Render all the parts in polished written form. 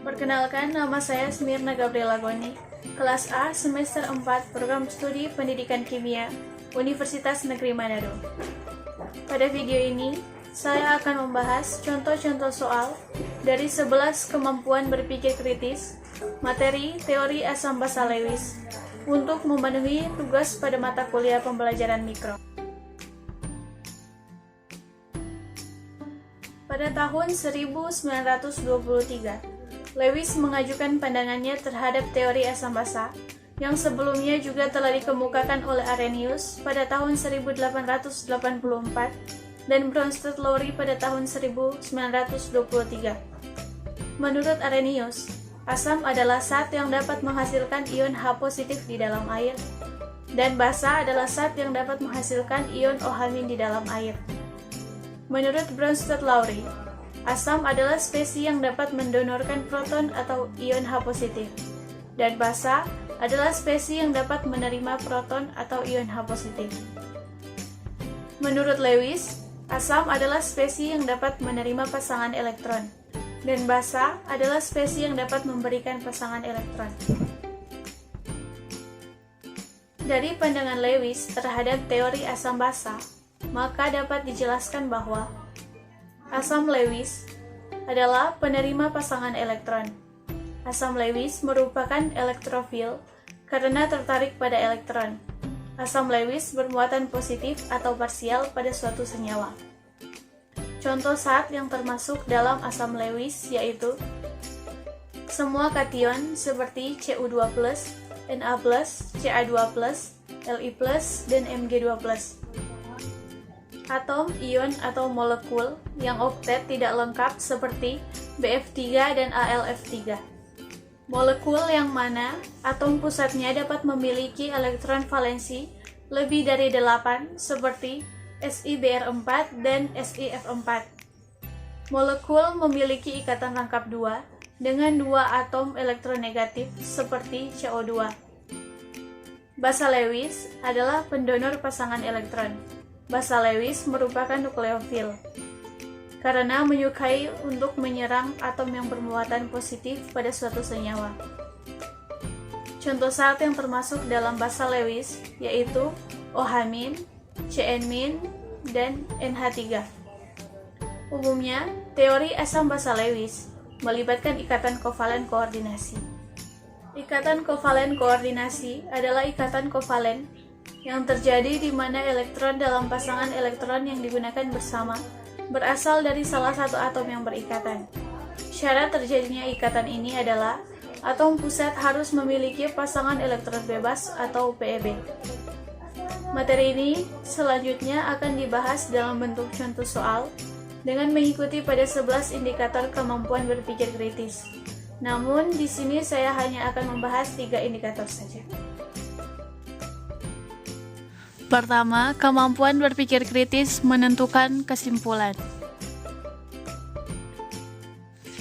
Perkenalkan, nama saya Smirna Gabriela Goni, kelas A, semester 4, program studi Pendidikan Kimia, Universitas Negeri Manado. Pada video ini, saya akan membahas contoh-contoh soal dari 11 kemampuan berpikir kritis, materi teori asam basa Lewis, untuk memenuhi tugas pada mata kuliah pembelajaran mikro. Pada tahun 1923, Lewis mengajukan pandangannya terhadap teori asam basa, yang sebelumnya juga telah dikemukakan oleh Arrhenius pada tahun 1884 dan Bronsted-Lowry pada tahun 1923. Menurut Arrhenius, asam adalah zat yang dapat menghasilkan ion H positif di dalam air, dan basa adalah zat yang dapat menghasilkan ion OH- di dalam air. Menurut Bronsted-Lowry, asam adalah spesies yang dapat mendonorkan proton atau ion H positif, dan basa adalah spesies yang dapat menerima proton atau ion H positif. Menurut Lewis, asam adalah spesies yang dapat menerima pasangan elektron, dan basa adalah spesies yang dapat memberikan pasangan elektron. Dari pandangan Lewis terhadap teori asam basa, maka dapat dijelaskan bahwa asam Lewis adalah penerima pasangan elektron. Asam Lewis merupakan elektrofil karena tertarik pada elektron. Asam Lewis bermuatan positif atau parsial pada suatu senyawa. Contoh zat yang termasuk dalam asam Lewis yaitu semua kation seperti Cu2+, Na+, Ca2+, Li+, dan Mg2+. Atom, ion, atau molekul yang oktet tidak lengkap seperti Bf3 dan Alf3. Molekul yang mana atom pusatnya dapat memiliki elektron valensi lebih dari 8 seperti SiBr4 dan SiF4. Molekul memiliki ikatan rangkap 2 dengan 2 atom elektronegatif seperti CO2. Basa Lewis adalah pendonor pasangan elektron. Basa Lewis merupakan nukleofil karena menyukai untuk menyerang atom yang bermuatan positif pada suatu senyawa. Contoh zat yang termasuk dalam basa Lewis yaitu OH-, Cn-, dan NH3. Umumnya, teori asam basa Lewis melibatkan ikatan kovalen koordinasi. Ikatan kovalen koordinasi adalah ikatan kovalen yang terjadi di mana elektron dalam pasangan elektron yang digunakan bersama berasal dari salah satu atom yang berikatan. Syarat terjadinya ikatan ini adalah atom pusat harus memiliki pasangan elektron bebas atau PeB. Materi ini selanjutnya akan dibahas dalam bentuk contoh soal dengan mengikuti pada 11 indikator kemampuan berpikir kritis. Namun di sini saya hanya akan membahas 3 indikator saja. Pertama, kemampuan berpikir kritis menentukan kesimpulan.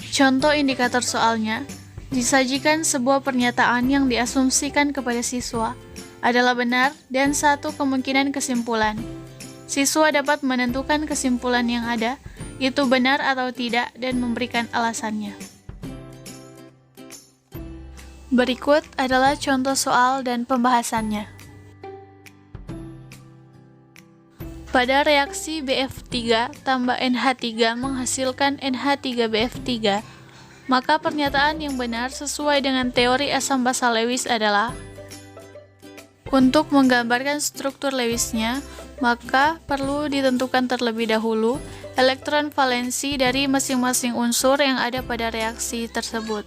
Contoh indikator soalnya, disajikan sebuah pernyataan yang diasumsikan kepada siswa adalah benar dan satu kemungkinan kesimpulan. Siswa dapat menentukan kesimpulan yang ada, itu benar atau tidak, dan memberikan alasannya. Berikut adalah contoh soal dan pembahasannya. Pada reaksi BF3 tambah NH3 menghasilkan NH3BF3, maka pernyataan yang benar sesuai dengan teori asam basa Lewis adalah untuk menggambarkan struktur Lewisnya, maka perlu ditentukan terlebih dahulu elektron valensi dari masing-masing unsur yang ada pada reaksi tersebut.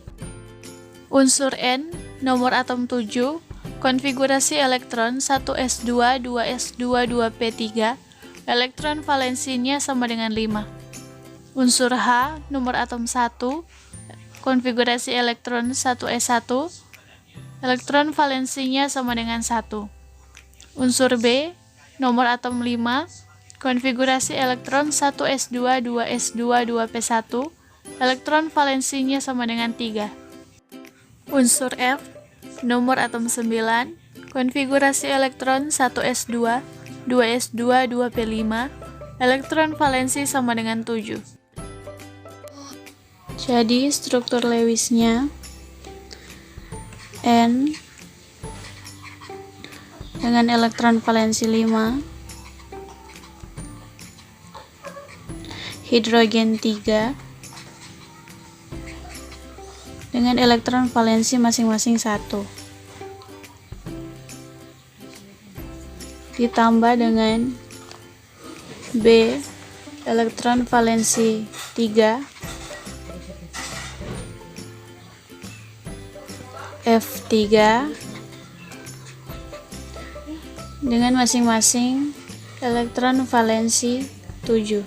Unsur N, nomor atom 7, konfigurasi elektron 1s2, 2s2, 2p3, elektron valensinya sama dengan 5. Unsur H, nomor atom 1, konfigurasi elektron 1s1, elektron valensinya sama dengan 1. Unsur B, nomor atom 5, konfigurasi elektron 1s2, 2s2, 2p1, elektron valensinya sama dengan 3. Unsur F, nomor atom 9, konfigurasi elektron 1s2, 2s2, 2p5, elektron valensi sama dengan 7. Jadi struktur Lewisnya N dengan elektron valensi 5, hidrogen 3 dengan elektron valensi masing-masing 1, ditambah dengan B elektron valensi 3, F3 dengan masing-masing elektron valensi 7.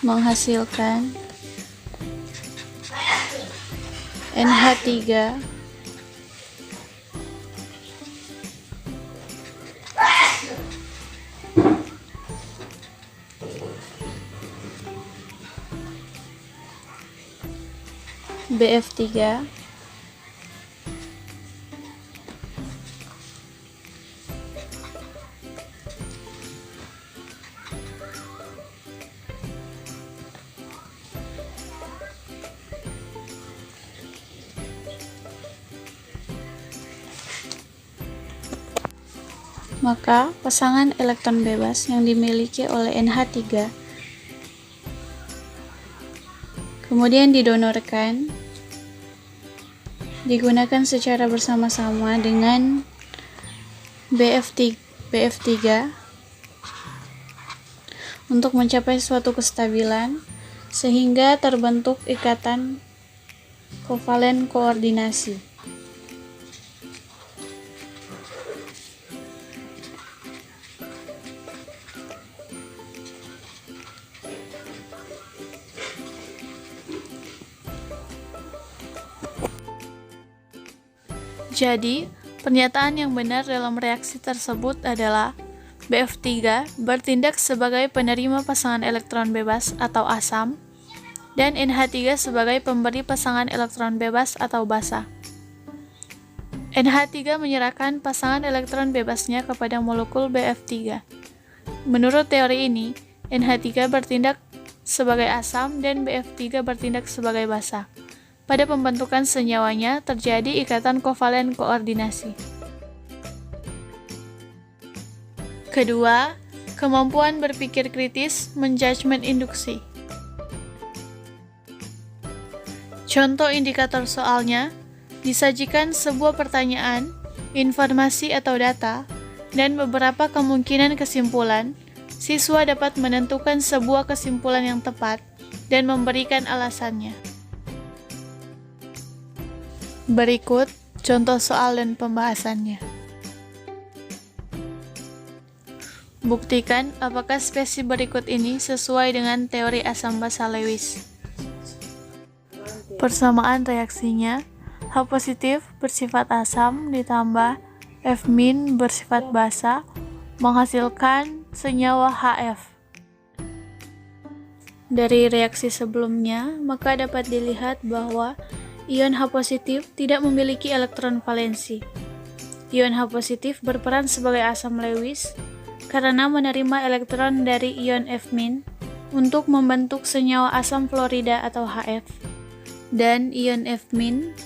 Menghasilkan NH3 BF3 maka pasangan elektron bebas yang dimiliki oleh NH3 kemudian didonorkan digunakan secara bersama-sama dengan BF3 untuk mencapai suatu kestabilan sehingga terbentuk ikatan kovalen koordinasi. Jadi, pernyataan yang benar dalam reaksi tersebut adalah BF3 bertindak sebagai penerima pasangan elektron bebas atau asam dan NH3 sebagai pemberi pasangan elektron bebas atau basa. NH3 menyerahkan pasangan elektron bebasnya kepada molekul BF3. Menurut teori ini, NH3 bertindak sebagai asam dan BF3 bertindak sebagai basa. Pada pembentukan senyawanya terjadi ikatan kovalen koordinasi. Kedua, kemampuan berpikir kritis menjudgment induksi. Contoh indikator soalnya, disajikan sebuah pertanyaan, informasi atau data, dan beberapa kemungkinan kesimpulan. Siswa dapat menentukan sebuah kesimpulan yang tepat dan memberikan alasannya. Berikut contoh soal dan pembahasannya. Buktikan apakah spesies berikut ini sesuai dengan teori asam basa Lewis. Persamaan reaksinya, H positif bersifat asam ditambah F- bersifat basa menghasilkan senyawa HF. Dari reaksi sebelumnya, maka dapat dilihat bahwa ion H positif tidak memiliki elektron valensi. Ion H positif berperan sebagai asam Lewis karena menerima elektron dari ion F- untuk membentuk senyawa asam fluorida atau HF. Dan ion F-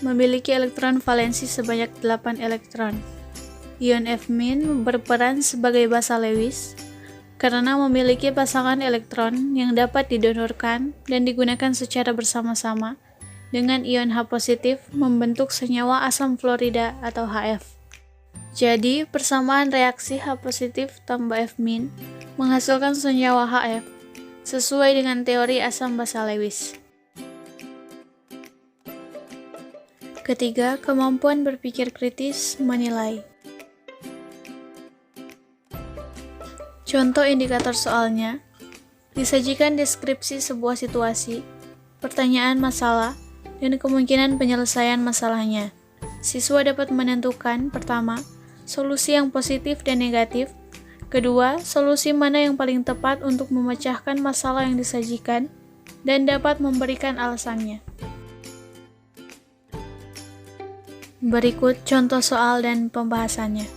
memiliki elektron valensi sebanyak 8 elektron. Ion F- berperan sebagai basa Lewis karena memiliki pasangan elektron yang dapat didonorkan dan digunakan secara bersama-sama dengan ion H positif membentuk senyawa asam fluorida atau HF. Jadi, persamaan reaksi H positif tambah F- menghasilkan senyawa HF sesuai dengan teori asam basa Lewis. Ketiga, kemampuan berpikir kritis menilai. Contoh indikator soalnya, disajikan deskripsi sebuah situasi, pertanyaan masalah, dan kemungkinan penyelesaian masalahnya. Siswa dapat menentukan, pertama, solusi yang positif dan negatif, kedua, solusi mana yang paling tepat untuk memecahkan masalah yang disajikan, dan dapat memberikan alasannya. Berikut contoh soal dan pembahasannya.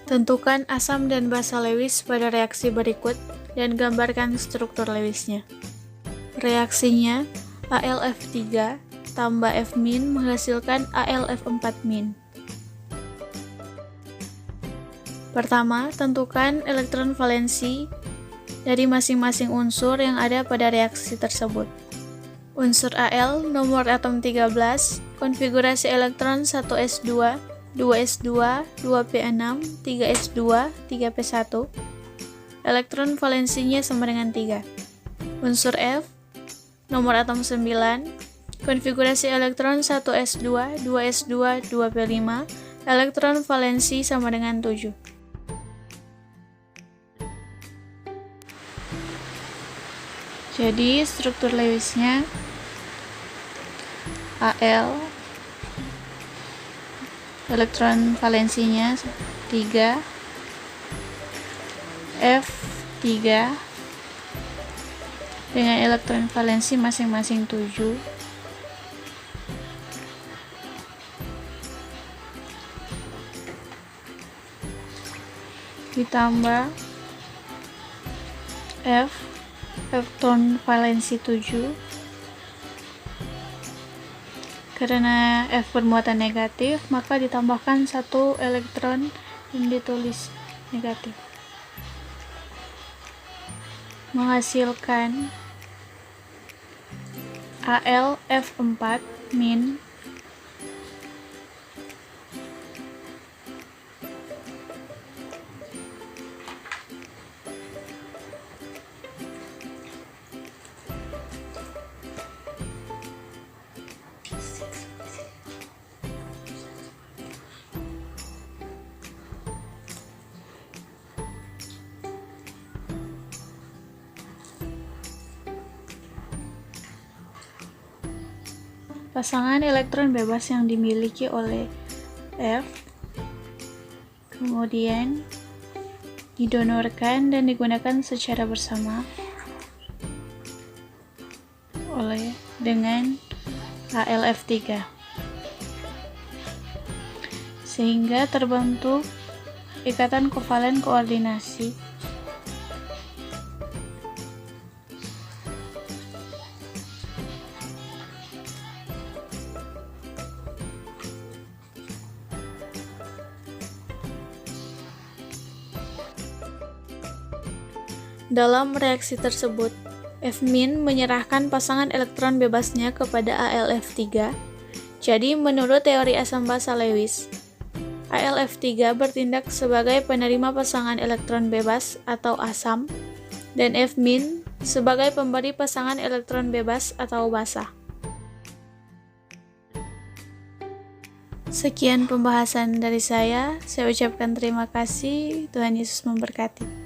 Tentukan asam dan basa Lewis pada reaksi berikut dan gambarkan struktur Lewisnya. Reaksinya, AlF3 tambah F- menghasilkan AlF4-. Pertama, tentukan elektron valensi dari masing-masing unsur yang ada pada reaksi tersebut. Unsur Al, nomor atom 13, konfigurasi elektron 1s2, 2s2, 2p6, 3s2, 3p1. Elektron valensinya sama dengan 3. Unsur F, nomor atom 9, konfigurasi elektron 1s2, 2s2, 2p5, elektron valensi sama dengan 7. Jadi struktur Lewisnya Al, elektron valensinya 3, F3 dengan elektron valensi masing-masing 7, ditambah elektron valensi 7, karena F bermuatan negatif maka ditambahkan 1 elektron yang ditulis negatif, menghasilkan AlF4-. Pasangan elektron bebas yang dimiliki oleh F kemudian didonorkan dan digunakan secara bersama dengan AlF3 sehingga terbentuk ikatan kovalen koordinasi. Dalam reaksi tersebut, F- menyerahkan pasangan elektron bebasnya kepada AlF3. Jadi, menurut teori asam basa Lewis, AlF3 bertindak sebagai penerima pasangan elektron bebas atau asam, dan F- sebagai pemberi pasangan elektron bebas atau basa. Sekian pembahasan dari saya ucapkan terima kasih, Tuhan Yesus memberkati.